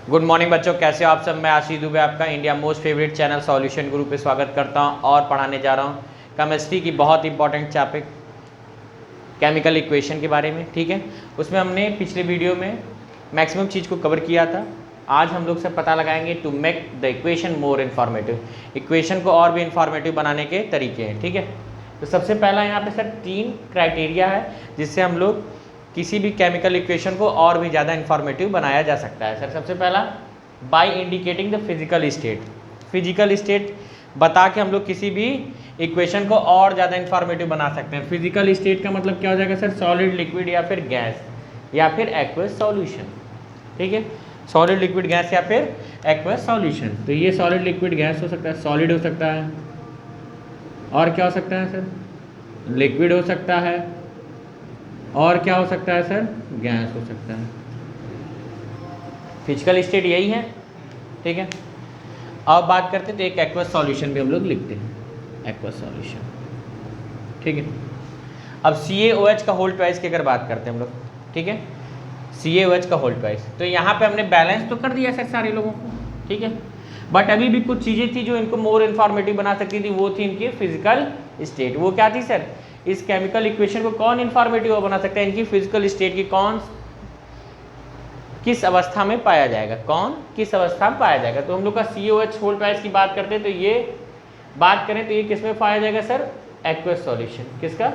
Good morning बच्चों, कैसे हो आप सब। मैं आशीष दुबे आपका India most favourite channel solution गुरु पे स्वागत करता हूं और पढ़ाने जा रहा हूं केमिस्ट्री की बहुत इंपॉर्टेंट टॉपिक केमिकल इक्वेशन के बारे में। ठीक है, उसमें हमने पिछले वीडियो में मैक्सिमम चीज़ को कवर किया था। आज हम लोग सब पता लगाएंगे to make the equation more informative, equation को और भी इन्फॉर्मेटिव बनाने के तरीके हैं। ठीक है, तो सबसे पहला यहाँ पे सर 3 क्राइटेरिया है जिससे हम लोग किसी भी केमिकल इक्वेशन को और भी ज़्यादा इन्फॉर्मेटिव बनाया जा सकता है। सर सबसे पहला, by indicating the physical state. Physical state बता के हम लोग किसी भी इक्वेशन को और ज़्यादा इन्फॉर्मेटिव बना सकते हैं। फिजिकल स्टेट का मतलब क्या हो जाएगा सर, सॉलिड, लिक्विड या फिर गैस या फिर एक्वस सॉल्यूशन। ठीक है, सॉलिड, लिक्विड, गैस या फिर एक्वस सॉल्यूशन। तो ये सॉलिड, लिक्विड, गैस हो सकता है, सॉलिड हो सकता है, और क्या हो सकता है सर, लिक्विड हो सकता है, और क्या हो सकता है सर, गैस हो सकता है। फिजिकल स्टेट यही है। ठीक है, अब बात करते हैं तो एक एक्वस सॉल्यूशन भी हम लोग लिखते हैं, एक्वस सॉल्यूशन। ठीक है, अब CaOH का होल ट्वाइस की अगर बात करते हैं हम लोग, ठीक है, CaOH का होल ट्वाइस, तो यहाँ पे हमने बैलेंस तो कर दिया सर सारे लोगों को। ठीक है, बट अभी भी कुछ चीज़ें थी जो इनको मोर इन्फॉर्मेटिव बना सकती थी, वो थी इनकी फिजिकल स्टेट। वो क्या थी सर, इस केमिकल इक्वेशन को कौन इन्फॉर्मेटिव बना सकता है, इनकी फिजिकल स्टेट की कौन किस अवस्था में पाया जाएगा, कौन किस अवस्था में पाया जाएगा। तो हम लोग का CaOH होल ट्वाइस की बात करते हैं तो ये बात करें तो ये किस में पाया जाएगा सर, एक्वस सॉल्यूशन। किसका,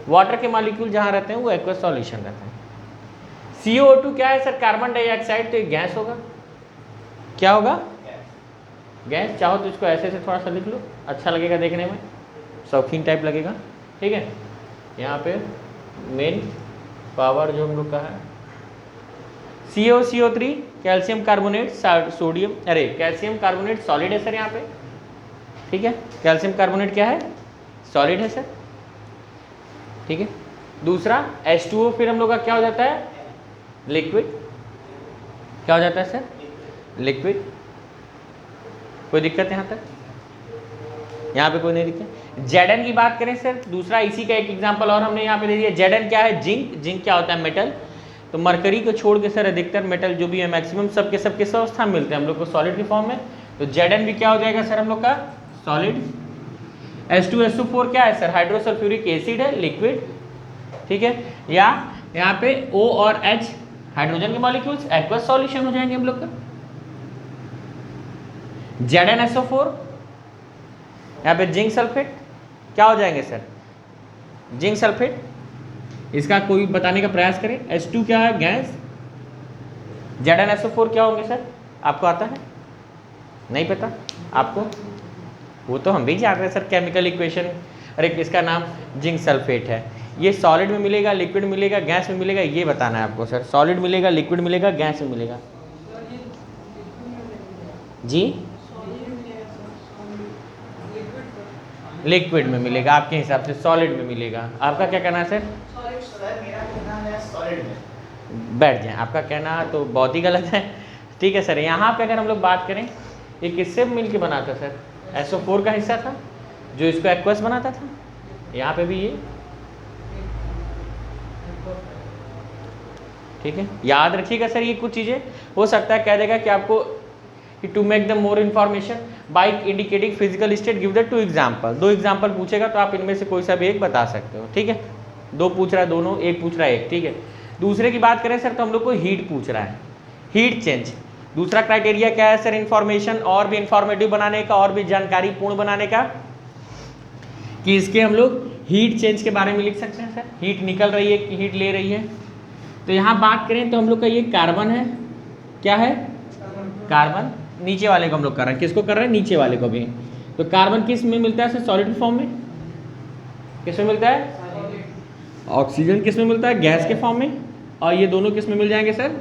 वाटर के मॉलिक्यूल जहाँ रहते हैं वो एक्वस सॉल्यूशन रहते हैं। CO2 क्या है सर, कार्बन डाइऑक्साइड, तो ये गैस होगा। क्या होगा, गैस। चाहो तो इसको ऐसे से थोड़ा सा लिख लो, अच्छा लगेगा देखने में, शौकीन टाइप लगेगा। ठीक है, यहाँ पे मेन पावर जो हम लोग का है CO3 कैल्शियम कार्बोनेट सोडियम, अरे कैल्शियम कार्बोनेट सॉलिड है सर यहाँ पे। ठीक है, कैल्शियम कार्बोनेट क्या है, सॉलिड है सर। ठीक है, दूसरा H2O फिर हम लोग का क्या हो जाता है, लिक्विड। क्या हो जाता है सर, लिक्विड। कोई दिक्कत यहाँ तक, यहाँ पे कोई नहीं दिक्कत। Zn की बात करें सर, दूसरा इसी का एक एग्जांपल और हमने यहाँ पे दे दिया। Zn क्या है, जिंक। जिंक क्या होता है, मेटल। तो मरकरी को छोड़ के सर अधिकतर मेटल जो भी है मैक्सिमम सब किस अवस्था में मिलते हैं हम लोग को, सॉलिड के फॉर्म में। तो Zn भी क्या हो जाएगा सर हम लोग का, सॉलिड। H2SO4 क्या है सर, हाइड्रोसल्फ्यूरिक एसिड है, लिक्विड। ठीक है, या यहाँ पे O और H हाइड्रोजन के मॉलिक्यूल्स, एक्वस सॉल्यूशन हो जाएंगे हम लोग का। ZnSO4 यहाँ पे जिंक सल्फेट, क्या हो जाएंगे सर, जिंक सल्फेट। इसका कोई बताने का प्रयास करें। H2 क्या है, गैस। ZnSO4 क्या होंगे सर, आपको आता है, नहीं पता आपको, वो तो हम भी जान रहे हैं सर केमिकल इक्वेशन। अरे इसका नाम जिंक सल्फेट है। ये सॉलिड में मिलेगा, लिक्विड मिलेगा, गैस में मिलेगा, ये बताना है आपको सर। सॉलिड मिलेगा, लिक्विड मिलेगा, गैस में मिलेगा जी, लिक्विड में मिलेगा आपके हिसाब से, सॉलिड में मिलेगा। आपका क्या कहना है सर, बैठ जाए, आपका कहना तो बहुत ही गलत है। ठीक है सर, यहाँ पे अगर हम लोग बात करें ये किससे मिलके बना था सर, SO4 का हिस्सा था जो इसको एक्वस बनाता था। यहाँ पे भी ये, ठीक है, याद रखिएगा सर। ये कुछ चीज़ें हो सकता है कह देगा कि आपको to make the more information by indicating physical state give the 2 example. 2 example पूछेगा तो आप इनमें से कोई सा भी एक बता सकते हो। ठीक है, 2 पूछ रहा है, दोनों, एक पूछ रहा है एक। ठीक है, दूसरे की बात करें सर तो हम लोग को हीट पूछ रहा है, हीट चेंज। दूसरा क्राइटेरिया क्या है सर, इन्फॉर्मेशन और भी इन्फॉर्मेटिव बनाने का, और भी जानकारी पूर्ण बनाने का, कि इसके हम लोग हीट चेंज के बारे में लिख सकते हैं सर। हीट निकल रही है कि हीट ले रही है। तो यहाँ बात करें तो हम लोग का ये कार्बन है, क्या है, कार्बन। नीचे वाले को हम लोग कर रहे हैं, किसको कर रहे हैं, नीचे वाले को भी। तो कार्बन किस में मिलता है सर, सॉलिड फॉर्म में। किस में मिलता है, ऑक्सीजन किस में मिलता है, गैस के फॉर्म में। और ये दोनों किस में मिल जाएंगे सर,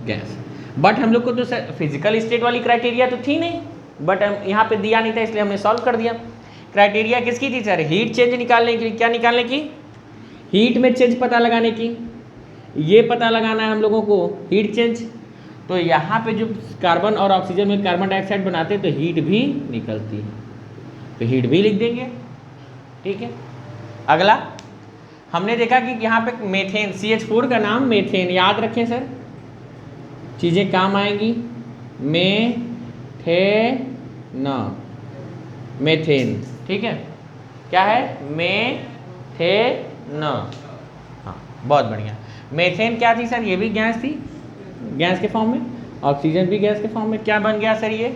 गैस। बट हम लोग को तो सर फिजिकल स्टेट वाली क्राइटेरिया तो थी नहीं, बट हम यहाँ पे दिया नहीं था इसलिए हमने सॉल्व कर दिया। क्राइटेरिया किसकी थी सर, हीट चेंज निकालने की। क्या निकालने की, हीट में चेंज पता लगाने की। ये पता लगाना है हम लोगों को, हीट चेंज। तो यहाँ पे जो कार्बन और ऑक्सीजन में कार्बन डाइऑक्साइड बनाते हैं तो हीट भी निकलती है, तो हीट भी लिख देंगे। ठीक है, अगला हमने देखा कि यहाँ पे मेथेन, CH4 का नाम मेथेन, याद रखें सर। चीज़ें काम आएंगी। मेथेन, ठीक है, क्या है, मेथेन। हाँ बहुत बढ़िया। मेथेन क्या थी सर, ये भी गैस थी, गैस के फॉर्म में। ऑक्सीजन भी गैस के फॉर्म में। क्या बन गया सर ये,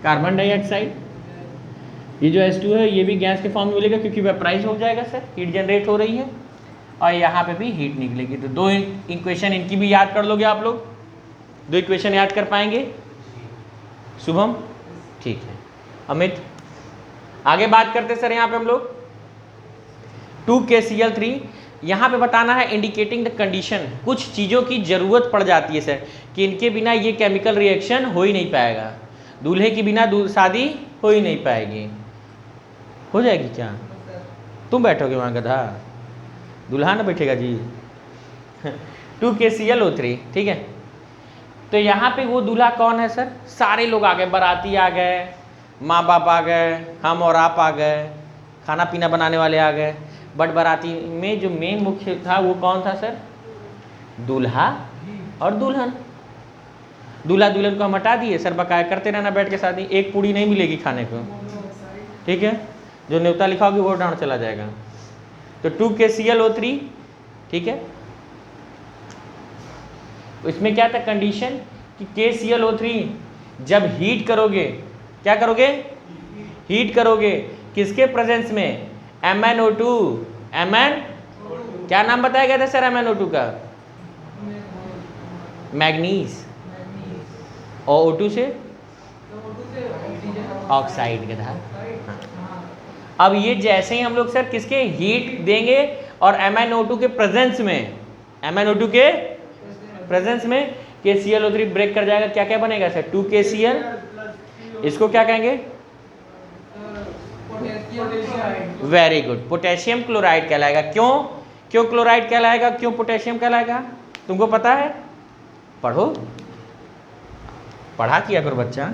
कार्बन डाइऑक्साइड। ये जो H2 है ये भी गैस के फॉर्म में मिलेगा क्योंकि वेपराइज हो जाएगा सर, हीट जनरेट हो रही है और यहाँ पे भी हीट निकलेगी। तो दो इक्वेशन इनकी भी याद कर लोगे आप लोग, दो इक्वेशन याद कर पाएंगे शुभम, ठीक है। अमित आगे बात करते सर, यहाँ पे हम लोग 2KCl3 यहाँ पे बताना है इंडिकेटिंग द कंडीशन। कुछ चीज़ों की ज़रूरत पड़ जाती है सर कि इनके बिना ये केमिकल रिएक्शन हो ही नहीं पाएगा, दूल्हे के बिना शादी हो ही नहीं पाएगी। हो जाएगी क्या, तुम बैठोगे वहाँ गधा, दूल्हा ना बैठेगा जी। 2KClO3, ठीक है। तो यहाँ पे वो दूल्हा कौन है सर, सारे लोग आ गए, बाराती आ गए, माँ बाप आ गए, हम और आप आ गए, खाना पीना बनाने वाले आ गए। बट बाराती में जो मेन मुख्य था वो कौन था सर, दूल्हा और दुल्हन। दूल्हा दुल्हन को हम हटा दिए सर, बकाया करते रहना बैठ के शादी, एक पूड़ी नहीं मिलेगी खाने को, ठीक है, जो न्योता लिखा होगी वो डांड चला जाएगा। तो 2KClO3, ठीक है। इसमें क्या था कंडीशन कि KClO3 जब हीट करोगे, क्या करोगे, हीट करोगे, किसके प्रेजेंस में, MnO2, क्या नाम बताया गया था सर MnO2 का, मैग्नीज, और O2 से ऑक्साइड का था। अब ये जैसे ही हम लोग सर किसके हीट देंगे और MnO2 के प्रेजेंस में, MnO2 के प्रेजेंस में KClO3 ब्रेक कर जाएगा, क्या क्या बनेगा सर, 2KCl, इसको क्या कहेंगे, वेरी गुड, पोटेशियम क्लोराइड कहलाएगा। क्यों क्लोराइड कहलाएगा, क्यों पोटेशियम कहलाएगा, तुमको पता है, पढ़ो, पढ़ा किया करो बच्चा,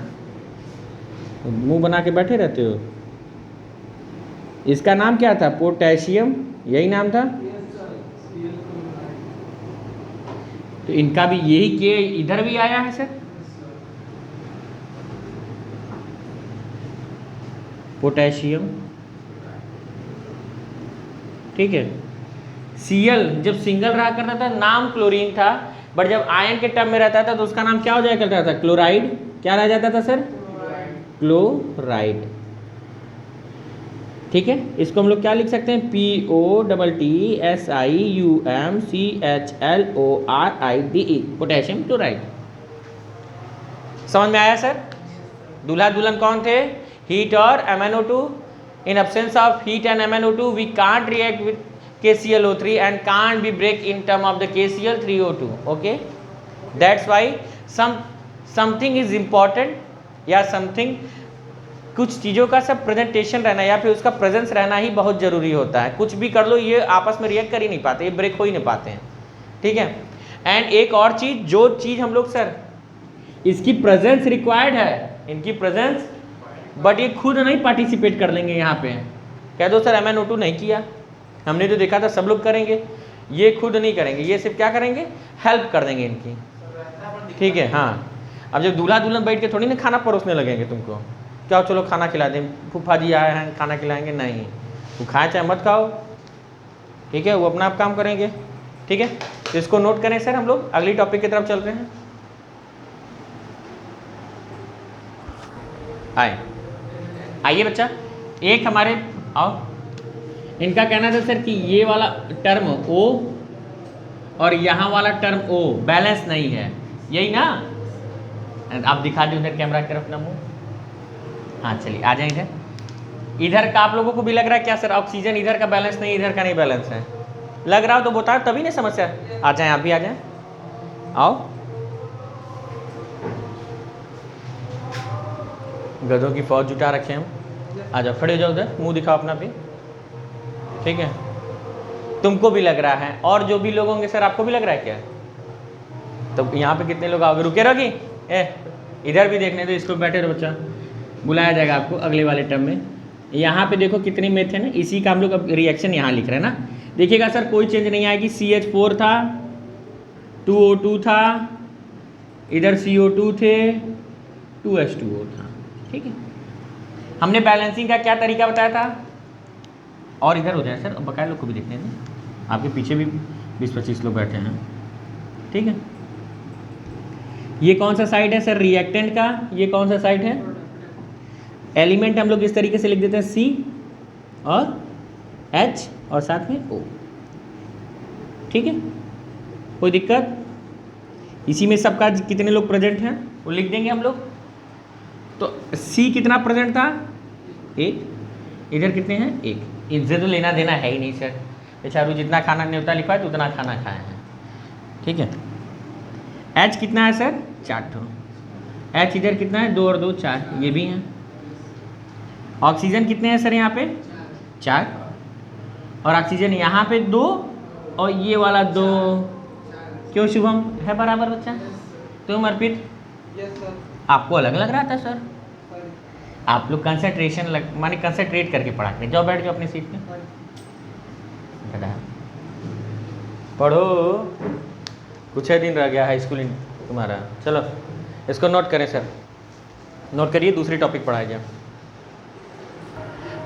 मुंह बना के बैठे रहते हो। इसका नाम क्या था, पोटेशियम, यही नाम था। तो इनका भी यही के इधर भी आया है सर, पोटेशियम, ठीक है। Cl जब सिंगल रहा करता था नाम क्लोरीन था, बट जब आयन के टर्म में रहता था तो उसका नाम क्या हो जाया करता था, क्लोराइड। क्या रह जाता था सर, क्लोराइड, ठीक है। इसको हम लोग क्या लिख सकते हैं, POTTSIUMCHLORIDE, पोटेशियम क्लोराइड। समझ में आया सर। दूल्हा दुल्हन कौन थे, हीट और MnO2। In absence of heat and MnO2 we can't react with KClO3 and can't be break in term of the KCl3O2, okay, that's why something is important या something, कुछ चीज़ों का सब प्रेजेंटेशन रहना या फिर उसका प्रेजेंस रहना ही बहुत ज़रूरी होता है। कुछ भी कर लो ये आपस में रिएक्ट कर ही नहीं पाते, ये ब्रेक हो ही नहीं पाते हैं, ठीक है। एंड एक और चीज़, जो चीज़ हम लोग सर इसकी प्रेजेंस रिक्वायर्ड है, इनकी प्रेजेंस, बट ये खुद नहीं पार्टिसिपेट कर लेंगे। यहाँ पे कह दो सर MnO2 नहीं किया, हमने जो देखा था सब लोग करेंगे, ये खुद नहीं करेंगे, ये सिर्फ क्या करेंगे, हेल्प कर देंगे इनकी, ठीक है। हाँ, अब जब दूल्हा दुल्हन बैठ के थोड़ी ना खाना परोसने लगेंगे तुमको, क्या चलो खाना खिला दें, फूफा जी आए हैं खाना खिलाएंगे, नहीं, वो खाए चाहे मत खाओ, ठीक है, वो अपना आप काम करेंगे, ठीक है। तो इसको नोट करें सर, हम लोग अगली टॉपिक की तरफ चल रहे हैं। आइए बच्चा, एक हमारे आओ, इनका कहना था सर कि ये वाला टर्म O और यहाँ वाला टर्म O बैलेंस नहीं है, यही ना। आप दिखा दो उधर कैमरा की तरफ ना मुँह, हाँ चलिए आ जाए इधर। इधर का आप लोगों को भी लग रहा है क्या सर, ऑक्सीजन इधर का बैलेंस नहीं, इधर का नहीं बैलेंस है, लग रहा हो तो बताओ, तभी नहीं समस्या। आ जाए, आप भी आ जाए, आओ। गधों की फौज जुटा रखे हम, आ जाओ, खड़े हो जाओ उधर, मुंह दिखाओ अपना भी, ठीक है। तुमको भी लग रहा है और जो भी लोग होंगे सर, आपको भी लग रहा है क्या, तो यहाँ पे कितने लोग आओगे, रुके रहोगी, इधर भी देखने दो, इसको बैठे रहो बच्चा, बुलाया जाएगा आपको अगले वाले टर्म में। यहाँ पे देखो कितनी मेथेन है, इसी का हम लोग अब रिएक्शन यहाँ लिख रहे हैं ना। देखिएगा सर कोई चेंज नहीं आएगी, CH4 था, 2O2 था, इधर CO2 थे, 2H2O था, ठीक है। हमने बैलेंसिंग का क्या तरीका बताया था, और इधर हो जाए सर, बकाया लोग को भी देखने दें, आपके पीछे भी 20-25 लोग बैठे हैं, ठीक है। ये कौन सा साइड है सर रिएक्टेंट का, ये कौन सा साइड है, एलिमेंट हम लोग इस तरीके से लिख देते हैं C और H और साथ में O, ठीक है, कोई दिक्कत। इसी में सबका कितने लोग प्रेजेंट हैं वो लिख देंगे हम लोग। तो C कितना प्रेजेंट था, 1, इधर कितने हैं, 1, इनसे तो लेना देना है ही नहीं सर, बेचारू जितना खाना न्योता लिखा है तो उतना खाना खाए हैं, ठीक है। H कितना है सर, 4 ठो, H इधर कितना है, 2 और 2 4, ये भी हैं। ऑक्सीजन कितने हैं सर यहाँ पे, 4, और ऑक्सीजन यहाँ पे 2 और ये वाला 2, क्यों शुभम है बराबर बच्चा, तुम अर्पित आपको अलग लग रहा था सर, आप लोग कंसंट्रेशन माने कंसंट्रेट करके पढ़ा के जाओ, बैठ जाओ अपनी सीट पे, पढ़ो, कुछ ही दिन रह गया हाई स्कूल तुम्हारा। चलो इसको नोट करें सर, नोट करिए, दूसरी टॉपिक पढ़ाई जाए।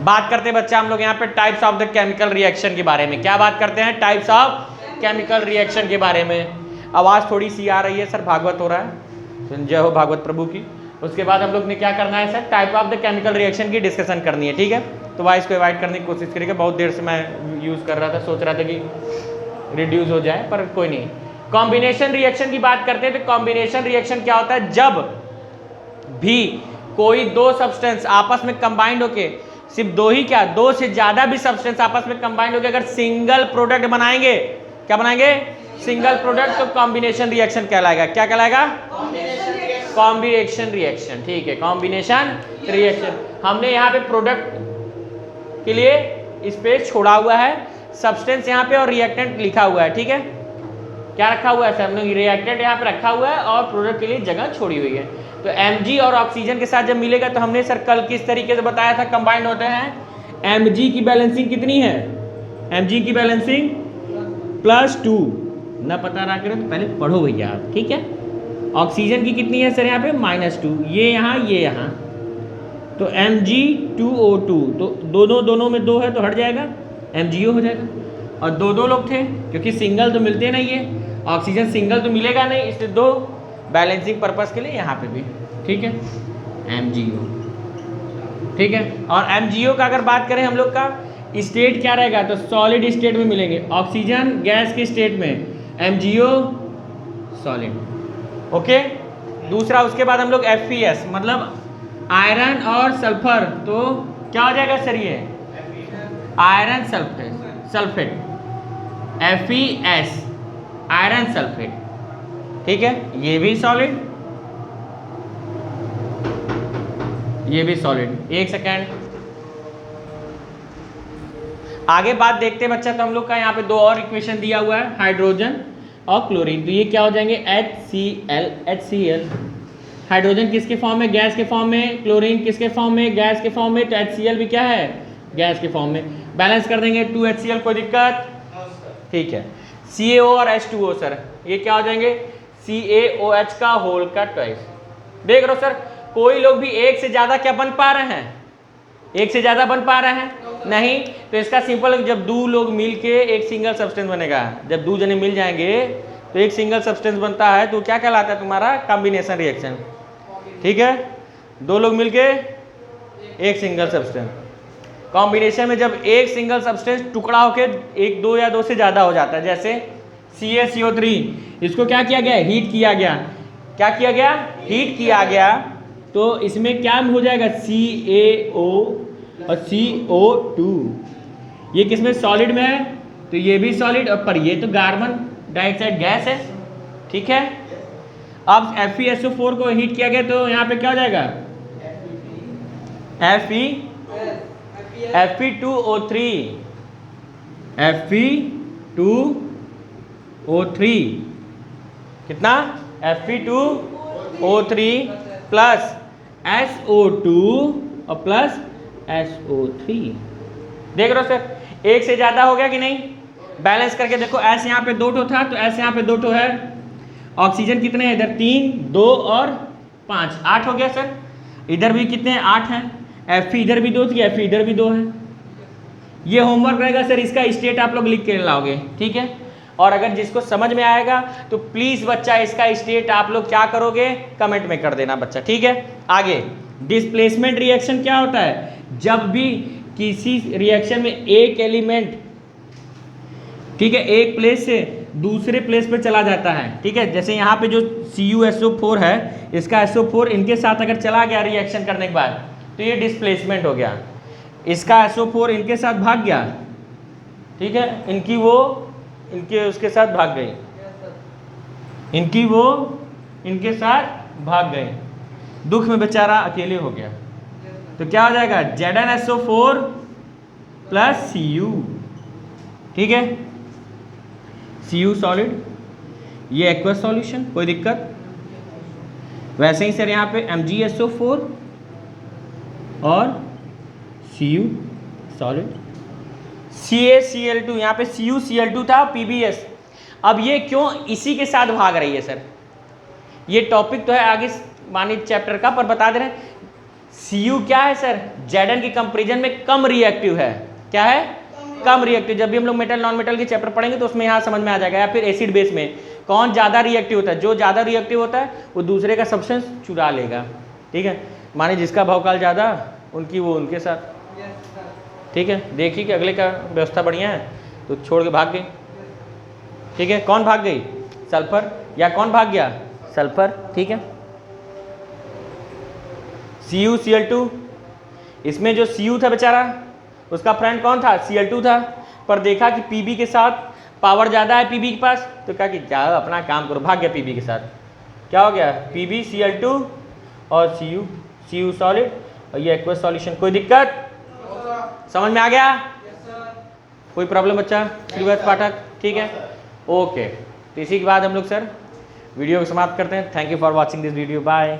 बात करते हैं बच्चा हम लोग यहाँ पे types of the chemical reaction के बारे में। क्या बात करते हैं, टाइप्स ऑफ केमिकल रिएक्शन के बारे में। आवाज़ थोड़ी सी आ रही है सर, भागवत हो रहा है, जय हो भागवत प्रभु की। उसके बाद हम लोग ने क्या करना है sir, type of the chemical reaction की डिस्कशन करनी है, ठीक है। तो वॉइस को अवॉइड करने की कोशिश करेगा, बहुत देर से मैं यूज़ कर रहा था, सोच रहा था कि रिड्यूस हो जाए, पर कोई नहीं। कॉम्बिनेशन रिएक्शन की बात करते हैं तो कॉम्बिनेशन रिएक्शन क्या होता है, जब भी कोई दो सब्सटेंस आपस में कंबाइंड होके, सिर्फ दो ही क्या, दो से ज्यादा भी सब्सटेंस आपस में कंबाइंड होके अगर सिंगल प्रोडक्ट बनाएंगे, क्या बनाएंगे, सिंगल प्रोडक्ट, तो कॉम्बिनेशन रिएक्शन कहलाएगा। क्या कहलाएगा, कॉम्बिनेशन रिएक्शन, ठीक है, कॉम्बिनेशन रिएक्शन। हमने यहाँ पे प्रोडक्ट के लिए स्पेस छोड़ा हुआ है, सब्सटेंस यहाँ पे और रिएक्टेंट लिखा हुआ है, ठीक है। क्या रखा हुआ है सर, हमने रिएक्टेंट यहाँ पे रखा हुआ है और प्रोडक्ट के लिए जगह छोड़ी हुई है। तो Mg और ऑक्सीजन के साथ जब मिलेगा तो हमने सर कल किस तरीके से बताया था, कंबाइंड होते हैं। Mg की बैलेंसिंग कितनी है, Mg की बैलेंसिंग +2, ना पता रहा करें तो पहले पढ़ो भैया आप, ठीक है। ऑक्सीजन की कितनी है सर यहाँ पे -2, ये यहाँ, तो Mg2O2, तो दोनों में 2 है तो हट जाएगा, MgO हो जाएगा। और दो लोग थे, क्योंकि सिंगल तो मिलते नहीं है, ऑक्सीजन सिंगल तो मिलेगा नहीं, इसलिए 2 बैलेंसिंग पर्पस के लिए यहाँ पे भी, ठीक है, MgO, ठीक है। और MgO का अगर बात करें हम लोग का स्टेट क्या रहेगा, तो सॉलिड स्टेट में मिलेंगे, ऑक्सीजन गैस के स्टेट में, MgO सॉलिड, ओके। दूसरा उसके बाद हम लोग FeS मतलब आयरन और सल्फर, तो क्या हो जाएगा सर, ये iron sulphate, FeS iron sulphate, ठीक है, ये भी सॉलिड, ये भी सॉलिड। एक सेकेंड, आगे बात देखते हैं बच्चा। तो हम लोग का यहाँ पे 2 और इक्वेशन दिया हुआ है, हाइड्रोजन और क्लोरीन, तो ये क्या हो जाएंगे, HCl। हाइड्रोजन किसके फॉर्म में, गैस के फॉर्म में, क्लोरीन किसके फॉर्म में, गैस के फॉर्म में, तो HCl भी क्या है, गैस के फॉर्म में। बैलेंस कर देंगे 2HCl, कोई दिक्कत, ठीक है। CaO और H2O सर, ये क्या हो जाएंगे, CaOH का होल का ट्वाइस। देख रहे हो सर, कोई लोग भी एक से ज्यादा क्या बन पा रहे हैं, एक से ज्यादा बन पा रहे हैं, नहीं। तो इसका सिंपल, जब 2 लोग मिलके एक सिंगल सब्सटेंस बनेगा, जब 2 जने मिल जाएंगे तो एक सिंगल सब्सटेंस बनता है, तो क्या कहलाता है तुम्हारा, कॉम्बिनेशन रिएक्शन, ठीक है। 2 लोग मिलके एक सिंगल सब्सटेंस, कॉम्बिनेशन में जब एक सिंगल सब्सटेंस टुकड़ा होके 1, 2 या 2 से ज़्यादा हो जाता है, जैसे CaCO3, इसको क्या किया गया, हीट किया गया, क्या किया गया, हीट किया गया, तो इसमें क्या हो जाएगा, CaO और CO2, ये किसमें, सॉलिड में है, तो ये भी सॉलिड, और पर ये तो कार्बन डाइऑक्साइड गैस है, ठीक है। अब FeSO4 को हीट किया गया तो यहाँ पे क्या हो जाएगा, Fe2O3, Fe2O3 कितना, Fe2O3 प्लस SO2 और प्लस SO3। देख रहे हो सर, एक से ज्यादा हो गया कि नहीं, बैलेंस करके देखो, S यहाँ पे 2 ठो था तो S यहाँ पे 2 ठो है, ऑक्सीजन कितने हैं इधर 3, 2 और 5, 8 हो गया सर। इधर भी कितने हैं 8 हैं। Fe इधर भी 2 थी, Fe इधर भी 2 है। ये होमवर्क रहेगा सर, इसका स्टेट आप लोग लिख के लाओगे, ठीक है। और अगर जिसको समझ में आएगा तो प्लीज बच्चा इसका स्टेट आप लोग क्या करोगे, कमेंट में कर देना बच्चा, ठीक है। आगे डिस्प्लेसमेंट रिएक्शन क्या होता है, जब भी किसी रिएक्शन में एक एलिमेंट, ठीक है, एक प्लेस से दूसरे प्लेस पे चला जाता है, ठीक है। जैसे यहाँ पे जो CuSO4 है, इसका SO4 इनके साथ अगर चला गया रिएक्शन करने के बाद तो ये डिस्प्लेसमेंट हो गया। इसका SO4 इनके साथ भाग गया, ठीक है, इनकी वो इनके उसके साथ भाग गई, इनकी वो इनके साथ भाग गए, दुख में बेचारा अकेले हो गया। तो क्या हो जाएगा ZnSO4 प्लस Cu, ठीक है, Cu सॉलिड, ये एक्वस सॉल्यूशन, कोई दिक्कत। वैसे ही सर यहाँ पे MgSO4 और Cu सॉलिड, CaCl2, यहाँ पे CuCl2 था PbS। अब ये क्यों इसी के साथ भाग रही है सर, ये टॉपिक तो है आगे मानित चैप्टर का, पर बता दे रहे हैं Cu क्या है सर, Zn के कंपेरिजन में कम रिएक्टिव है। क्या है, कम रिएक्टिव। जब भी हम लोग मेटल नॉन मेटल के चैप्टर पढ़ेंगे तो उसमें यहाँ समझ में आ जाएगा। या फिर एसिड बेस में कौन ज़्यादा रिएक्टिव होता है, जो ज़्यादा रिएक्टिव होता है वो दूसरे का सब्सटेंस चुरा लेगा, ठीक है। माने जिसका भौकाल ज़्यादा उनकी वो उनके साथ, ठीक है। देखिए कि अगले का व्यवस्था बढ़िया है तो छोड़ के भाग गई, ठीक है। कौन भाग गई, सल्फर, या कौन भाग गया, सल्फर, ठीक है। CuCl2, इसमें जो Cu था बेचारा उसका फ्रेंड कौन था, Cl2 था, पर देखा कि Pb के साथ पावर ज़्यादा है Pb के पास, तो क्या कि क्या अपना काम करो, भाग गया Pb के साथ। क्या हो गया, PbCl2 और Cu सॉलिड, और ये एक्वस सॉल्यूशन। कोई दिक्कत, समझ में आ गया, कोई प्रॉब्लम बच्चा, श्रीवत्स पाठक, ठीक है, ओके। तो इसी के बाद हम लोग सर वीडियो को समाप्त करते हैं। Thank you for watching this video, bye.